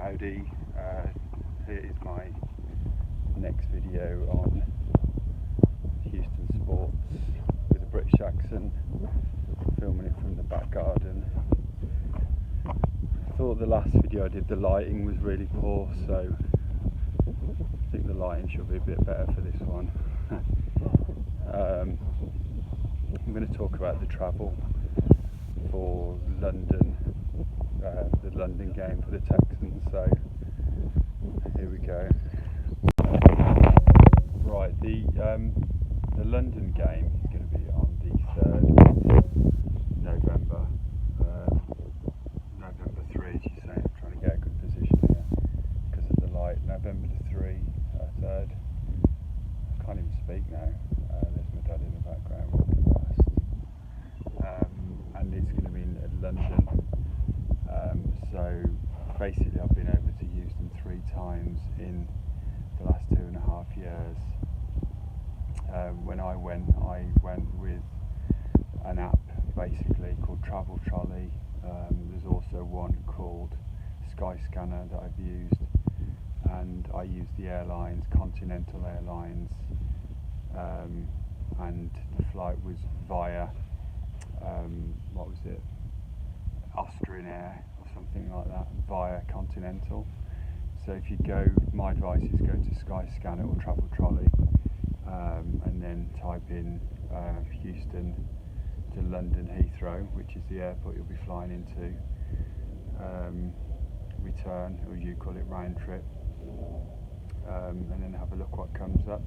Howdy, here is my next video on Houston sports with a British accent, filming it from the back garden. I thought the last video I did, the lighting was really poor, so I think the lighting should be a bit better for this one. I'm going to talk about the travel for London, the London game for the Texans, so here we go. Right, the London game is going to be on the 3rd November. November 3, as you say. I'm trying to get a good position here because of the light. November the 3rd. I can't even speak now. There's my dad in the background walking past. And it's going to be in London. So basically I've been able to use them 3 times in the last 2.5 years. When I went with an app basically called Travel Trolley. There's also one called Skyscanner that I've used, and I used the airlines, Continental Airlines, and the flight was via what was it, Austrian Air or something like that, via Continental. So if you go, my advice is go to Skyscanner or Travel Trolley, and then type in Houston to London Heathrow, which is the airport you'll be flying into, return, or you call it round trip, and then have a look what comes up.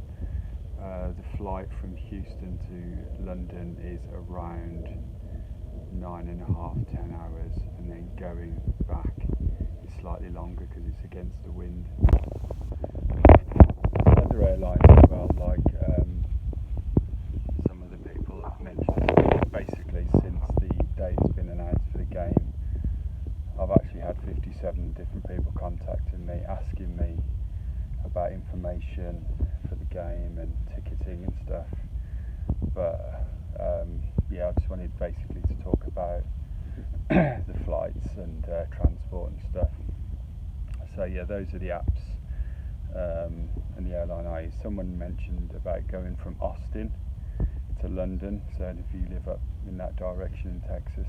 The flight from Houston to London is around 9.5, 10 hours, and then going back is slightly longer because it's against the wind. Other airlines as well, like some of the people have mentioned, basically since the date's been announced for the game, I've actually had 57 different people contacting me, asking me about information for the game and ticketing and stuff. But yeah, I just wanted basically to talk about the flights and transport and stuff. So yeah, those are the apps and the airline I use. Someone mentioned about going from Austin to London, so if you live up in that direction in Texas.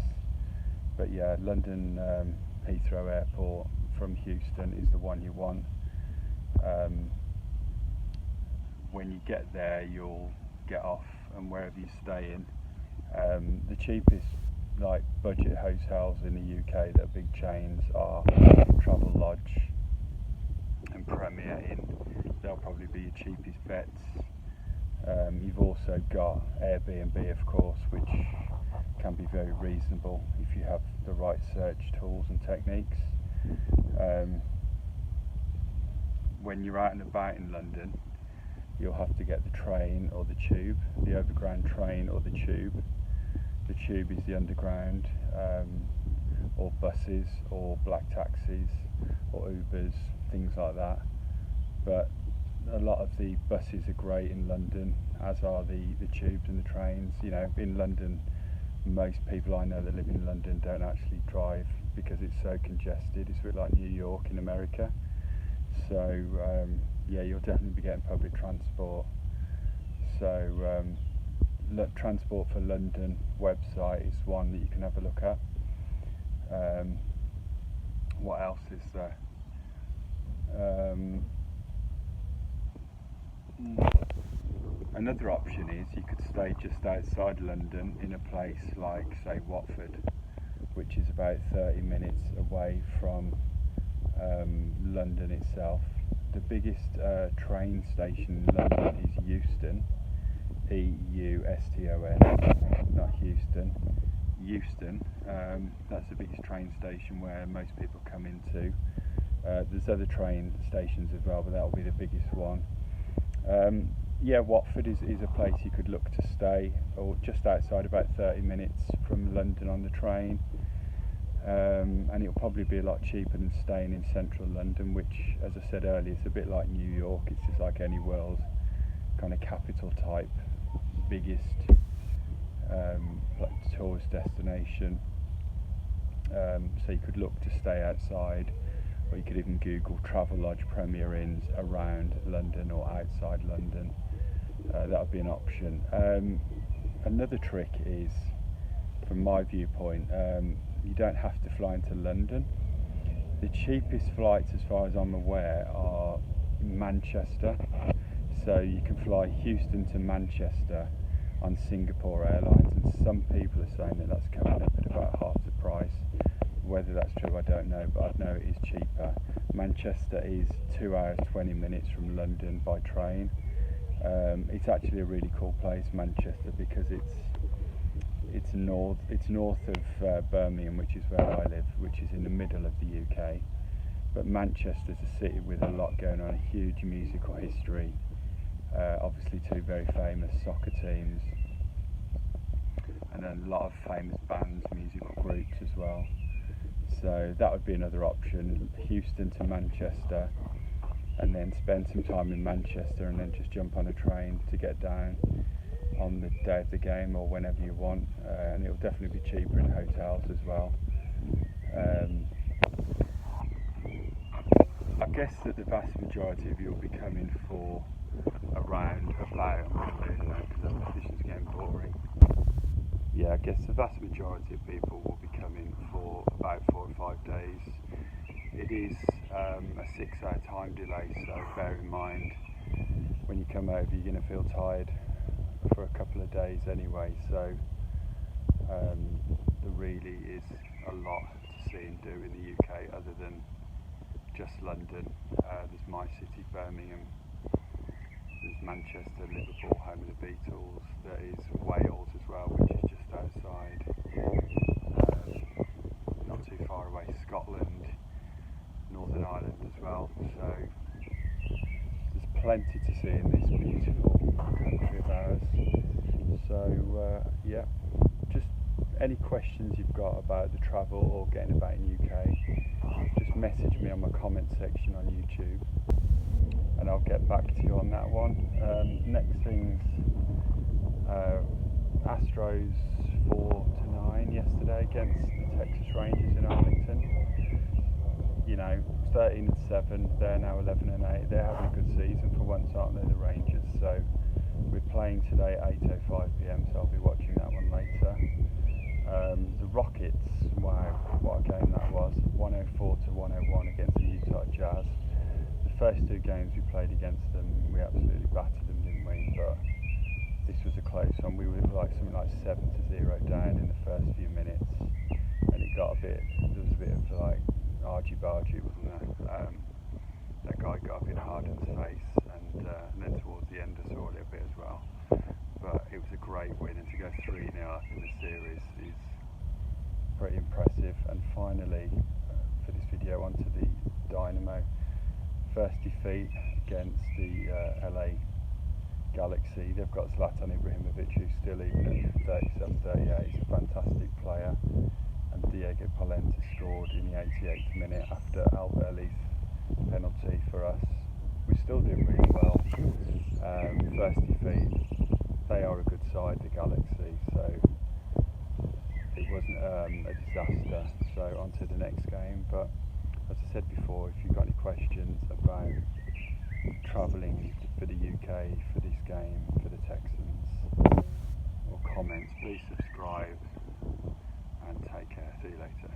But yeah, London Heathrow Airport from Houston is the one you want. When you get there, you'll get off, and wherever you stay in, the cheapest like budget hotels in the UK that are big chains are Travel Lodge and Premier Inn. They'll probably be your cheapest bets. You've also got Airbnb, of course, which can be very reasonable if you have the right search tools and techniques. When you're out and about in London, you'll have to get the train or the tube, the overground train or the tube. The tube is the underground, or buses or black taxis or Ubers, things like that. But a lot of the buses are great in London, as are the tubes and the trains. You know, in London, most people I know that live in London don't actually drive because it's so congested. It's a bit like New York in America. So yeah, you'll definitely be getting public transport. So Transport for London website is one that you can have a look at. What else is there? Another option is you could stay just outside London in a place like, say, Watford, which is about 30 minutes away from London itself. The biggest train station in London is Euston, E-U-S-T-O-N, not Houston, Euston. That's the biggest train station where most people come into. There's other train stations as well, but that'll be the biggest one. Yeah, Watford is a place you could look to stay, or just outside, about 30 minutes from London on the train. And it'll probably be a lot cheaper than staying in central London, which, as I said earlier, it's a bit like New York. It's just like any world kind of capital type, biggest like tourist destination. So you could look to stay outside or you could even Google Travel Lodge Premier Inns around London or outside London. That would be an option. Another trick is, from my viewpoint, you don't have to fly into London. The cheapest flights, as far as I'm aware, are Manchester. So you can fly Houston to Manchester on Singapore Airlines, and some people are saying that that's coming up at about half the price. Whether that's true, I don't know, but I know it is cheaper. Manchester is 2 hours 20 minutes from London by train. It's actually a really cool place, Manchester, because it's north of Birmingham, which is where I live, which is in the middle of the UK. But Manchester's a city with a lot going on, a huge musical history. Obviously, two very famous soccer teams, and a lot of famous bands, musical groups as well. So that would be another option: Houston to Manchester, and then spend some time in Manchester, and then just jump on a train to get down on the day of the game or whenever you want. And it'll definitely be cheaper in hotels as well. I guess that the vast majority of you will be coming for around about, I'm going to leave now because this is getting boring. Yeah, I guess the vast majority of people will be coming for about 4 or 5 days. It is a 6-hour time delay, so bear in mind when you come over you're going to feel tired for a couple of days anyway, so there really is a lot to see and do in the UK other than just London. There's my city, Birmingham. There's Manchester, Liverpool, home of the Beatles. There is Wales as well, which is just outside, not too far away, Scotland, Northern Ireland as well. So there's plenty to see in this beautiful country of ours. So yeah, just any questions you've got about the travel or getting about in UK, just message me on my comment section on YouTube, and I'll get back to you on that one. Next things, Astros 4-9 yesterday against the Texas Rangers in Arlington. You know, 13-7, they're now 11-8. They're having a good season for once, aren't they, the Rangers? So we're playing today at 8:05 PM, so I'll be watching that one later. The Rockets, wow, what a game that was, 104-101 against the Utah Jazz. The first 2 games we played against them, we absolutely battered them, didn't we? But this was a close one. We were like something like 7-0 down in the first few minutes, and it got there was a bit of like argy-bargy, wasn't there? That guy got a bit hard in the face, and then towards the end I saw a little bit as well. But it was a great win, and to go 3-0 up in the series is pretty impressive. And finally, for this video, onto the Dynamo. First defeat against the LA Galaxy. They've got Zlatan Ibrahimovic, who's still, even at 37-38, he's a fantastic player. And Diego Polenta scored in the 88th minute after Albert Ellis penalty for us. We're still doing really well. First defeat. They are a good side, the Galaxy, so it wasn't a disaster. So on to the next game. But as I said before, if you've got any questions about travelling for the UK, for this game, for the Texans, or comments, please subscribe and take care. See you later.